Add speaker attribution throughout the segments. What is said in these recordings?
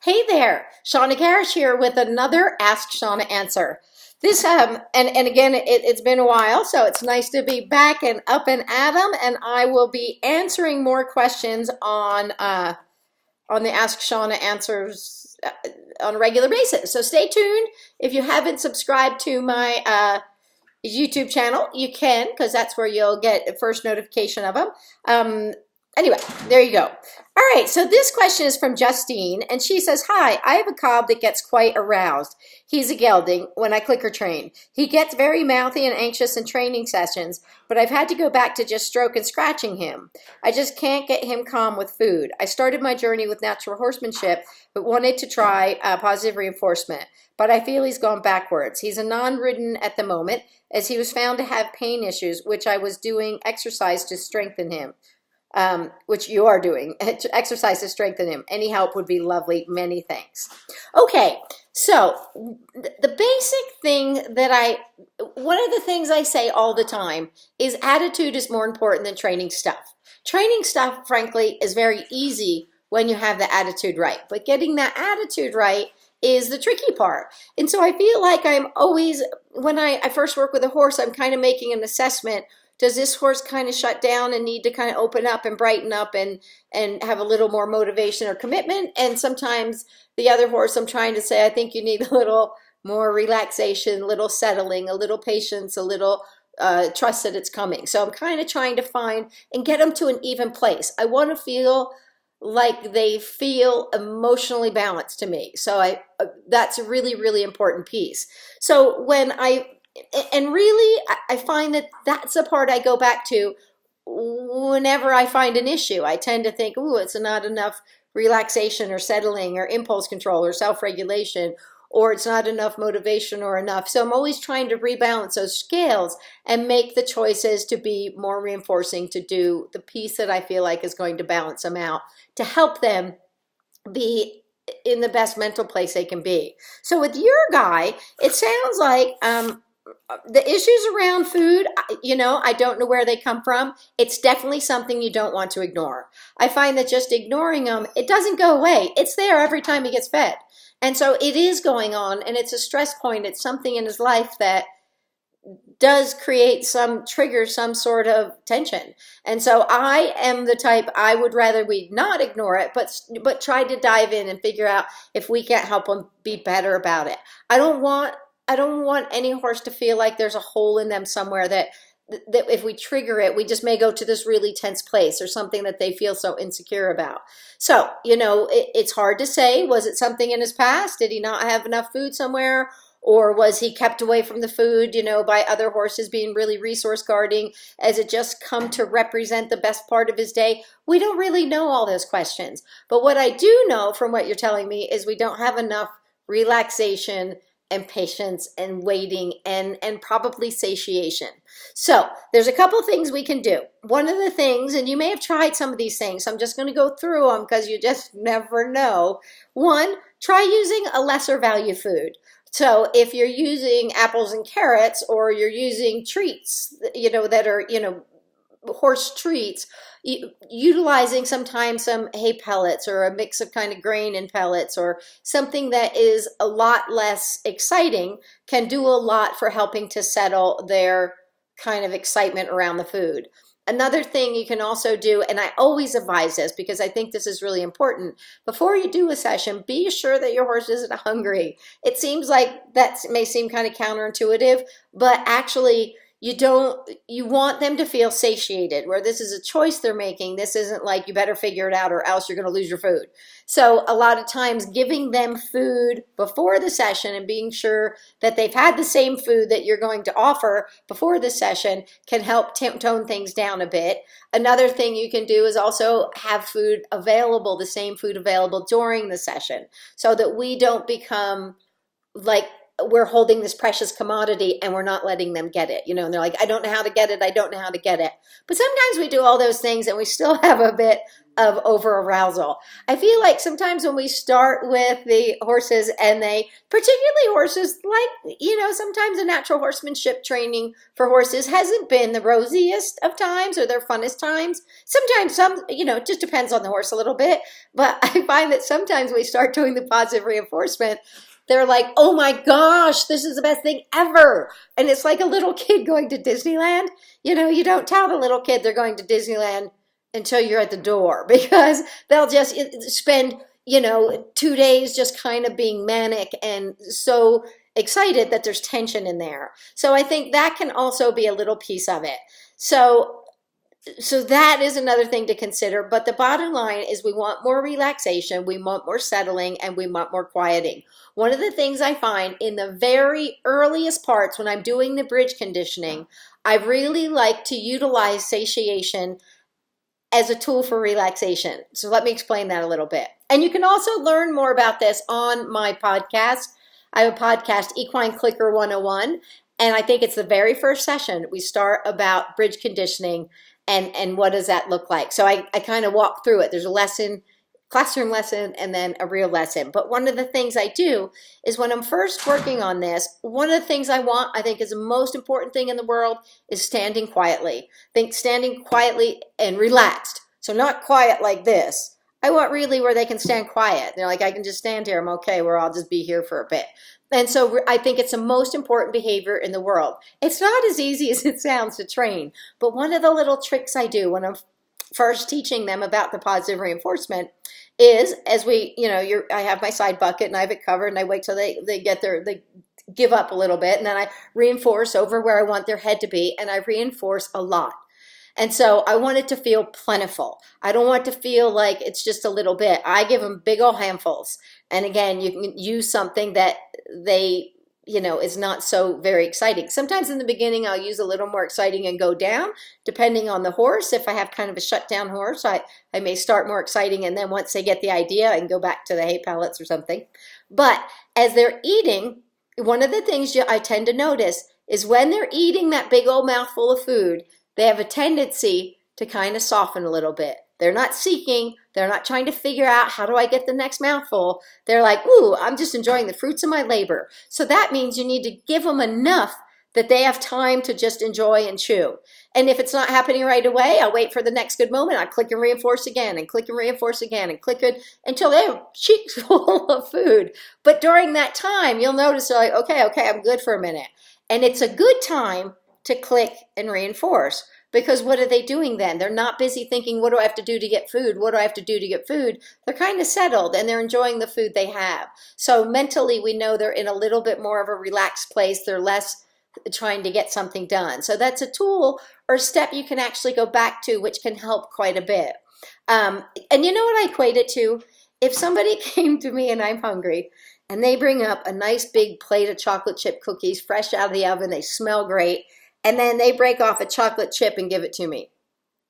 Speaker 1: Hey there, Shawna Karrasch here with another Ask Shawna answer. This and again, it's been a while, so it's nice to be back and up and at 'em. And I will be answering more questions on the Ask Shawna answers on a regular basis. So stay tuned. If you haven't subscribed to my YouTube channel, you can, because that's where you'll get the first notification of them. Anyway, there you go. All right, so this question is from Justine, and she says, hi, I have a cob that gets quite aroused. He's a gelding when I clicker train. He gets very mouthy and anxious in training sessions, but I've had to go back to just stroke and scratching him. I just can't get him calm with food. I started my journey with natural horsemanship, but wanted to try positive reinforcement, but I feel he's gone backwards. He's a non-ridden at the moment, as he was found to have pain issues, which I was doing exercise to strengthen him. Which you are doing, exercise to strengthen him. Any help would be lovely. Many thanks. Okay, so the basic thing that one of the things I say all the time is attitude is more important than training stuff. Training stuff, frankly, is very easy when you have the attitude right, but getting that attitude right is the tricky part. And so I feel like I'm always, when I first work with a horse, I'm kind of making an assessment. Does this horse kind of shut down and need to kind of open up and brighten up and have a little more motivation or commitment? And sometimes the other horse, I'm trying to say, I think you need a little more relaxation, a little settling, a little patience, a little trust that it's coming. So I'm kind of trying to find and get them to an even place. I want to feel like they feel emotionally balanced to me. So that's a really, really important piece. So and really, I find that that's the part I go back to whenever I find an issue. I tend to think, ooh, it's not enough relaxation or settling or impulse control or self-regulation, or it's not enough motivation or enough. So I'm always trying to rebalance those scales and make the choices to be more reinforcing, to do the piece that I feel like is going to balance them out, to help them be in the best mental place they can be. So with your guy, it sounds like the issues around food, I don't know where they come from. It's definitely something you don't want to ignore. I find that just ignoring them, it doesn't go away. It's there every time he gets fed. And so it is going on, and it's a stress point. It's something in his life that does trigger some sort of tension. And so I am the type, I would rather we not ignore it, but try to dive in and figure out if we can't help him be better about it. I don't want any horse to feel like there's a hole in them somewhere that if we trigger it, we just may go to this really tense place or something that they feel so insecure about. So, it's hard to say. Was it something in his past? Did he not have enough food somewhere? Or was he kept away from the food, by other horses being really resource guarding? Has it just come to represent the best part of his day? We don't really know all those questions. But what I do know from what you're telling me is we don't have enough relaxation and patience and waiting and probably satiation. So there's a couple things we can do. One of the things, and you may have tried some of these things, so I'm just going to go through them because you just never know. One, try using a lesser value food. So if you're using apples and carrots, or you're using treats, that are, horse treats, utilizing sometimes some hay pellets or a mix of kind of grain and pellets, or something that is a lot less exciting, can do a lot for helping to settle their kind of excitement around the food. Another thing you can also do, and I always advise this because I think this is really important, before you do a session, be sure that your horse isn't hungry. It seems like that may seem kind of counterintuitive, but actually you want them to feel satiated, where this is a choice they're making. This isn't like you better figure it out or else you're going to lose your food. So a lot of times giving them food before the session and being sure that they've had the same food that you're going to offer before the session can help tone things down a bit. Another thing you can do is also have food available, the same food available during the session, so that we don't become like we're holding this precious commodity and we're not letting them get it, and they're like, I don't know how to get it. I don't know how to get it. But sometimes we do all those things and we still have a bit of over arousal. I feel like sometimes when we start with the horses and particularly horses, like, sometimes the natural horsemanship training for horses hasn't been the rosiest of times or their funnest times. Sometimes it just depends on the horse a little bit. But I find that sometimes we start doing the positive reinforcement, they're like, oh my gosh, this is the best thing ever. And it's like a little kid going to Disneyland. You don't tell the little kid they're going to Disneyland until you're at the door, because they'll just spend, 2 days just kind of being manic and so excited that there's tension in there. So I think that can also be a little piece of it. So that is another thing to consider. But the bottom line is we want more relaxation, we want more settling, and we want more quieting. One of the things I find in the very earliest parts when I'm doing the bridge conditioning, I really like to utilize satiation as a tool for relaxation. So let me explain that a little bit. And you can also learn more about this on my podcast. I have a podcast, Equine Clicker 101, and I think it's the very first session we start about bridge conditioning and what does that look like. So I kind of walk through it. There's a lesson, classroom lesson, and then a real lesson. But one of the things I do is when I'm first working on this, one of the things I think is the most important thing in the world is standing quietly. Think standing quietly and relaxed. So not quiet like this. I want really where they can stand quiet. They're like, I can just stand here. I'm okay. Where I'll just be here for a bit. And so I think it's the most important behavior in the world. It's not as easy as it sounds to train, but one of the little tricks I do when I'm first teaching them about the positive reinforcement is, as I have my side bucket and I have it covered, and I wait till they give up a little bit, and then I reinforce over where I want their head to be, and I reinforce a lot. And so I want it to feel plentiful. I don't want it to feel like it's just a little bit. I give them big old handfuls. And again, you can use something that they, is not so very exciting. Sometimes in the beginning, I'll use a little more exciting and go down, depending on the horse. If I have kind of a shutdown horse, I may start more exciting, and then once they get the idea, I can go back to the hay pellets or something. But as they're eating, one of the things I tend to notice is when they're eating that big old mouthful of food, they have a tendency to kind of soften a little bit. They're not seeking. They're not trying to figure out, how do I get the next mouthful? They're like, ooh, I'm just enjoying the fruits of my labor. So that means you need to give them enough that they have time to just enjoy and chew. And if it's not happening right away, I'll wait for the next good moment. I click and reinforce again, and click and reinforce again, and click it until they have cheeks full of food. But during that time, you'll notice they're like, okay, I'm good for a minute. And it's a good time to click and reinforce. Because what are they doing then? They're not busy thinking, what do I have to do to get food? What do I have to do to get food? They're kind of settled and they're enjoying the food they have. So mentally, we know they're in a little bit more of a relaxed place. They're less trying to get something done. So that's a tool or step you can actually go back to, which can help quite a bit. And you know what I equate it to? If somebody came to me and I'm hungry, and they bring up a nice big plate of chocolate chip cookies fresh out of the oven, they smell great, and then they break off a chocolate chip and give it to me.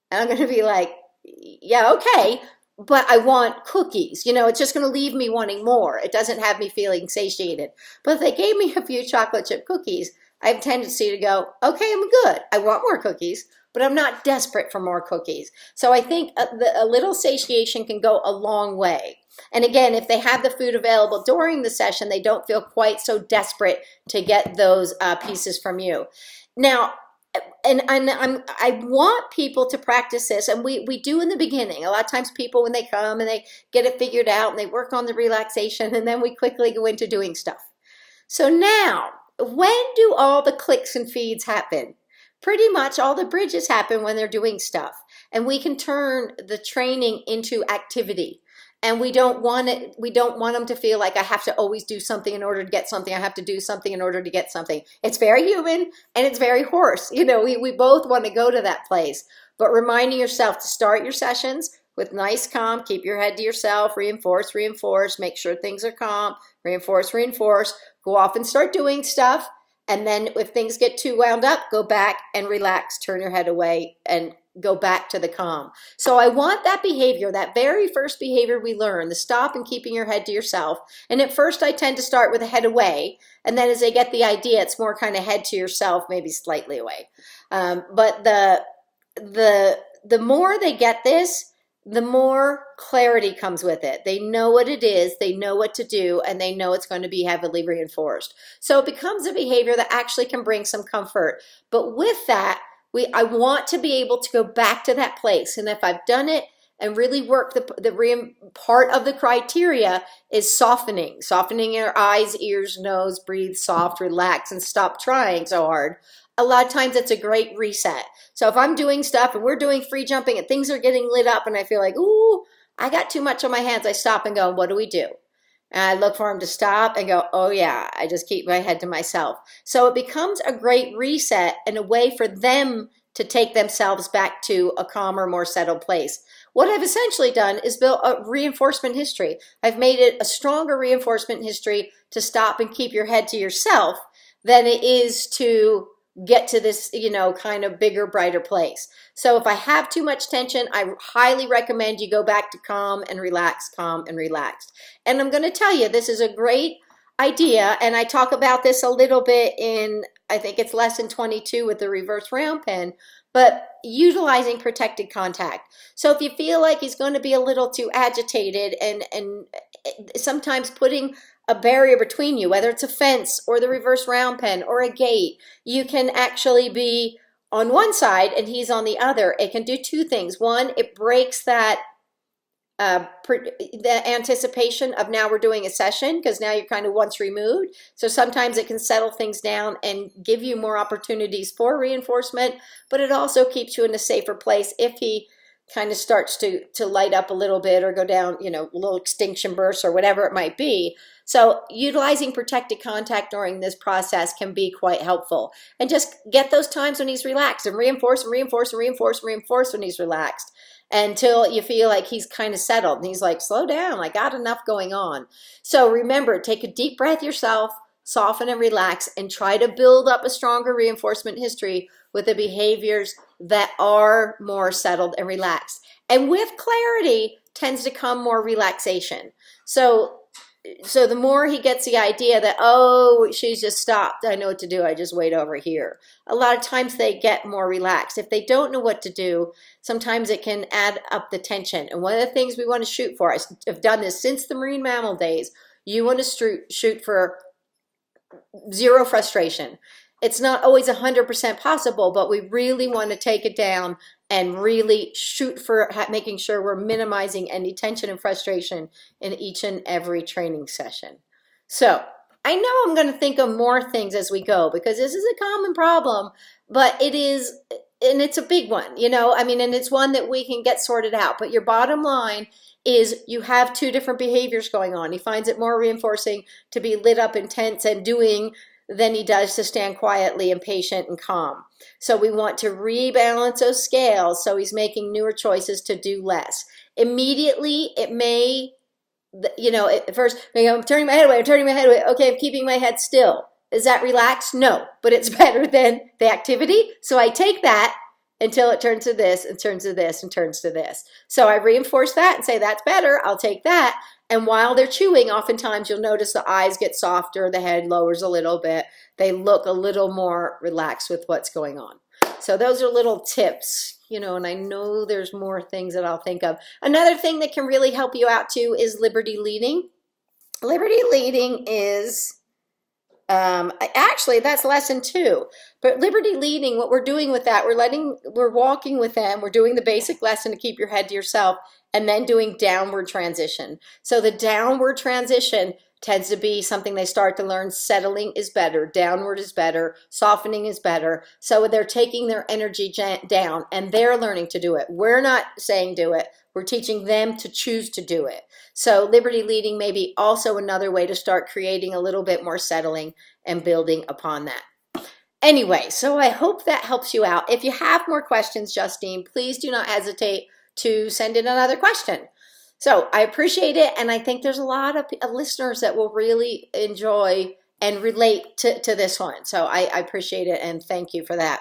Speaker 1: And I'm going to be like, yeah, okay, but I want cookies. It's just going to leave me wanting more. It doesn't have me feeling satiated. But if they gave me a few chocolate chip cookies, I have a tendency to go, okay, I'm good. I want more cookies, but I'm not desperate for more cookies. So I think a little satiation can go a long way. And again, if they have the food available during the session, they don't feel quite so desperate to get those pieces from you. Now, I want people to practice this, and we do in the beginning. A lot of times people, when they come and they get it figured out and they work on the relaxation, and then we quickly go into doing stuff. So now, when do all the clicks and feeds happen? Pretty much all the bridges happen when they're doing stuff. And we can turn the training into activity. And we don't want them to feel like I have to always do something in order to get something. I have to do something in order to get something. It's very human and it's very horse. We both want to go to that place. But reminding yourself to start your sessions with nice calm, keep your head to yourself, reinforce, make sure things are calm, reinforce, go off and start doing stuff. And then if things get too wound up, go back and relax, turn your head away and go back to the calm. So I want that behavior, that very first behavior we learn, the stop and keeping your head to yourself. And at first I tend to start with the head away. And then as they get the idea, it's more kind of head to yourself, maybe slightly away. But the more they get this, the more clarity comes with it. They know what it is, they know what to do, and they know it's going to be heavily reinforced. So it becomes a behavior that actually can bring some comfort. But with that, I want to be able to go back to that place. And if I've done it and really work part of the criteria is softening your eyes, ears, nose, breathe soft, relax, and stop trying so hard. A lot of times it's a great reset. So if I'm doing stuff and we're doing free jumping and things are getting lit up and I feel like, ooh, I got too much on my hands, I stop and go, what do we do? And I look for him to stop and go, oh yeah, I just keep my head to myself. So it becomes a great reset and a way for them to take themselves back to a calmer, more settled place. What I've essentially done is built a reinforcement history. I've made it a stronger reinforcement history to stop and keep your head to yourself than it is to get to this, kind of bigger, brighter place. So if I have too much tension, I highly recommend you go back to calm and relaxed. And I'm going to tell you, this is a great idea. And I talk about this a little bit in, I think it's lesson 22 with the reverse round pen, but utilizing protected contact. So if you feel like he's going to be a little too agitated and sometimes putting a barrier between you, whether it's a fence or the reverse round pen or a gate, you can actually be on one side and he's on the other. It can do two things. One, it breaks that the anticipation of now we're doing a session because now you're kind of once removed. So sometimes it can settle things down and give you more opportunities for reinforcement, but it also keeps you in a safer place if he kind of starts to light up a little bit or go down, little extinction bursts or whatever it might be. So utilizing protected contact during this process can be quite helpful. And just get those times when he's relaxed and reinforce when he's relaxed until you feel like he's kind of settled and he's like, slow down, I got enough going on. So remember, take a deep breath yourself, soften and relax, and try to build up a stronger reinforcement history with the behaviors that are more settled and relaxed. And with clarity tends to come more relaxation. So the more he gets the idea that, oh, she's just stopped, I know what to do, I just wait over here. A lot of times they get more relaxed. If they don't know what to do, sometimes it can add up the tension. And one of the things we want to shoot for, I've done this since the marine mammal days, you want to shoot for zero frustration. It's not always 100% possible, but we really want to take it down and really shoot for making sure we're minimizing any tension and frustration in each and every training session. So I know I'm going to think of more things as we go because this is a common problem, but it is, and it's a big one, and it's one that we can get sorted out. But your bottom line is you have two different behaviors going on. He finds it more reinforcing to be lit up, intense, and doing than he does to stand quietly and patient and calm. So we want to rebalance those scales so he's making newer choices to do less. Immediately, it may, at first, I'm turning my head away, okay, I'm keeping my head still. Is that relaxed? No, but it's better than the activity. So I take that until it turns to this and turns to this and turns to this. So I reinforce that and say, that's better, I'll take that. And while they're chewing, oftentimes you'll notice the eyes get softer, the head lowers a little bit. They look a little more relaxed with what's going on. So those are little tips, and I know there's more things that I'll think of. Another thing that can really help you out too is liberty leading. Liberty leading is, actually that's lesson 2. But liberty leading, what we're doing with that, we're walking with them, we're doing the basic lesson to keep your head to yourself, and then doing downward transition. So the downward transition tends to be something they start to learn. Settling is better, downward is better, softening is better. So they're taking their energy down and they're learning to do it. We're not saying do it. We're teaching them to choose to do it. So liberty leading may be also another way to start creating a little bit more settling and building upon that. Anyway, so I hope that helps you out. If you have more questions, Justine, please do not hesitate to send in another question. So I appreciate it, and I think there's a lot of listeners that will really enjoy and relate to this one. So I appreciate it, and thank you for that.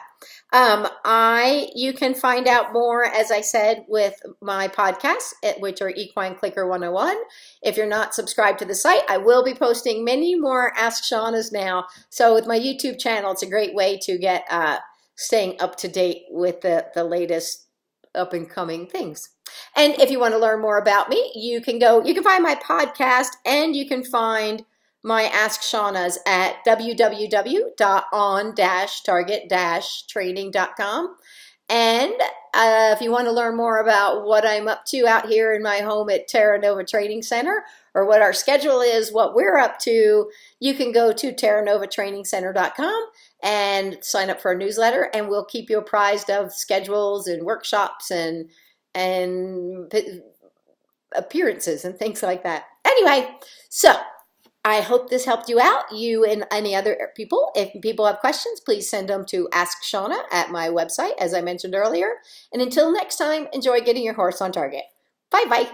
Speaker 1: You can find out more, as I said, with my podcasts, which are Equine Clicker 101. If you're not subscribed to the site, I will be posting many more Ask Shawnas now. So with my YouTube channel, it's a great way to get staying up to date with the latest up and coming things. And if you want to learn more about me, you can find my podcast, and you can find my Ask Shawnas at www.on-target-training.com. And if you want to learn more about what I'm up to out here in my home at Terra Nova Training Center, or what our schedule is, what we're up to, you can go to terranovatrainingcenter.com and sign up for a newsletter, and we'll keep you apprised of schedules and workshops and appearances and things like that. Anyway, so I hope this helped you out, you and any other people. If people have questions, please send them to Ask Shawna at my website, as I mentioned earlier. And until next time, enjoy getting your horse on target. Bye-bye.